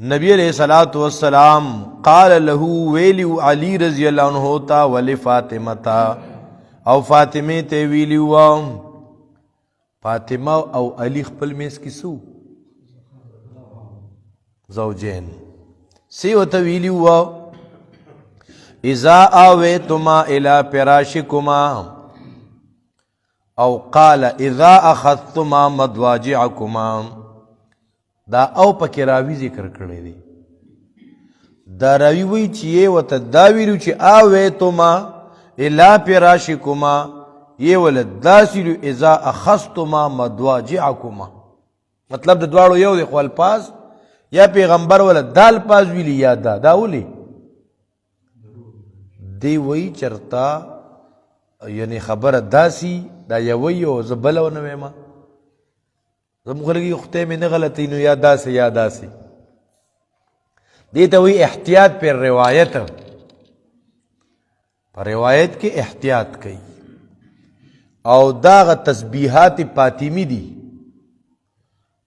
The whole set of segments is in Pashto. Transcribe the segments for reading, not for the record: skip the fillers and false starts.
نبی علیہ الصلوۃ والسلام قال له ویلی علی رضی اللہ عنہ تا ولی فاطمہ تا او فاطمه ته ویلی و فاطمه او علی خپل میس کیسو زوجین سی وته ویلی و اذا آویتما الى فراشکما او قال اذا اخذتما مضاجعكما دا او پکې راوی ذکر کړی دی دا راوی وی چې وته دا ویلو چې آویتما الى فراشکما یہ ولد داسلو اذا اخذتما مضاجعكما مطلب د دواړو یو دی خو الفاظ یا پیغمبر ولد دال پاز ویلی یا دا ولی دی وی چرتا یعنی خبر داسی دا یوی او زبلو نویما زمو خلقی اختے میں نغلطی نو یا داسی دیتا وی احتیاط پر روایت پر روایت کے احتیاط کئی او داغ تسبیحات پاتیمی دی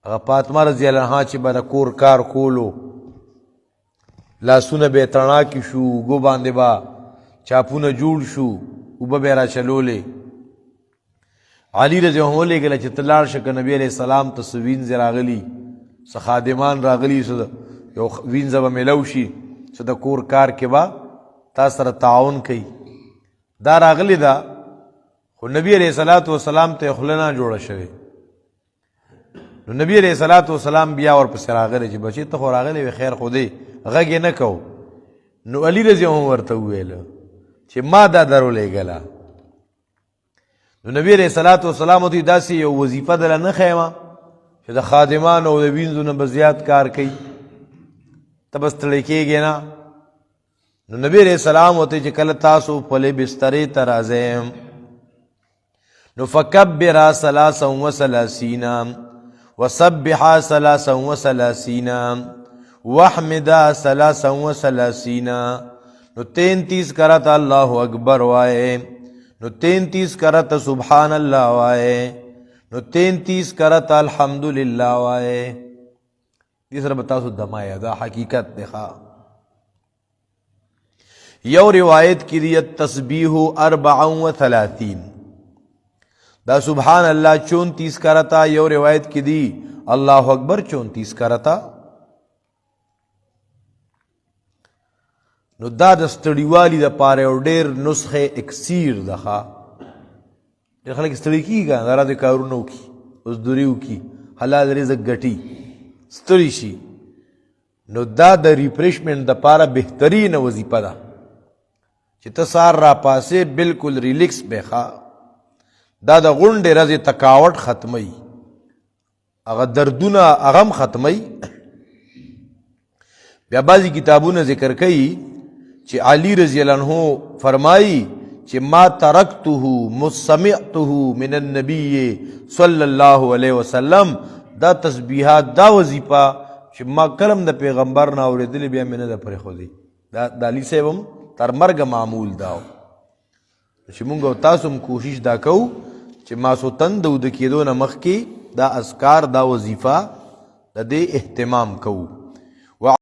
اگا پاتمہ رضی اللہ عنہ چی بنا کور کار کولو لاسون بے ترنا کی شو گو باندے با چاپون جوڑ شو اوبا بیرا چلولے علی رضی اللہ عنہ لے گلا چی تلار شک نبی علیہ السلام تصوین زی راغلی سخادمان راغلی یو وین زبا ملوشی دا کور کار کے با تا سر تعاون کئی دا راغلی دا خو نبی علیہ السلام تے خلنا جوڑا شوی نو نبی علیہ السلام بیا اور پس راغلی چی بچی تا خو راغلی خیر خودے غگی نکو نو علی رضی اللہ عنہ ورطا ہوئے چی ما دا درو لے گلا نو نبی علیہ السلام ہوتی دا سی یو وظیفہ دلا نخیما چی دا خادمان او دا وینزو نبزیاد کار کئی تبس تلکے گی نا نو نبی علیہ السلام ہوتی چی کل تاسو پلے بستری ترازیم نو فکبرا سلاسا و سلاسینا وسبحا سلاسا و سلاسینا وحمدا سلاسا و سلاسینا نو 33 کرتا اللہ اکبر وائے نو 33 کرتا سبحان اللہ وائے نو 33 کرتا الحمدللہ وائے تیسرا بتاسو دمایا دا حقیقت دکھا یو روایت کی دیت تسبیح 34 دا سبحان اللہ 34 کرتا یو روایت کی دی اللہ اکبر 34 کرتا نو دا د ستړیوالي د پاره او ډېر نسخه اکسیر دخا ډېر خلک ستړي کیږي دا راځي کارونه وکي اوس دوری وکي حلال رزق ګټي ستړي شي نو دا د ریفریشمنٹ د پاره بهترین وظیفه ده چې ته سار را پاسې بالکل ریلیکس بخا دا د غونډې راځي تکاوت ختمي هغه دردونه هغه ختمي بیا بعضی کتابونه ذکر کوي چی علی رضی اللہ عنہ فرمائی چی ما ترکتہو مسمعتہو من النبی صلی اللہ علیہ وسلم دا تسبیحات دا وظیفہ چی ما کلم دا پیغمبر ناوری دلی بیا من دا پر خودی دا علی صاحبم تر مرگ معمول داو چی منگو تاسم کوشش دا کو چی ما سو تندو دا کیدو نمخ کی دا اذکار دا وظیفہ دا دے اہتمام کو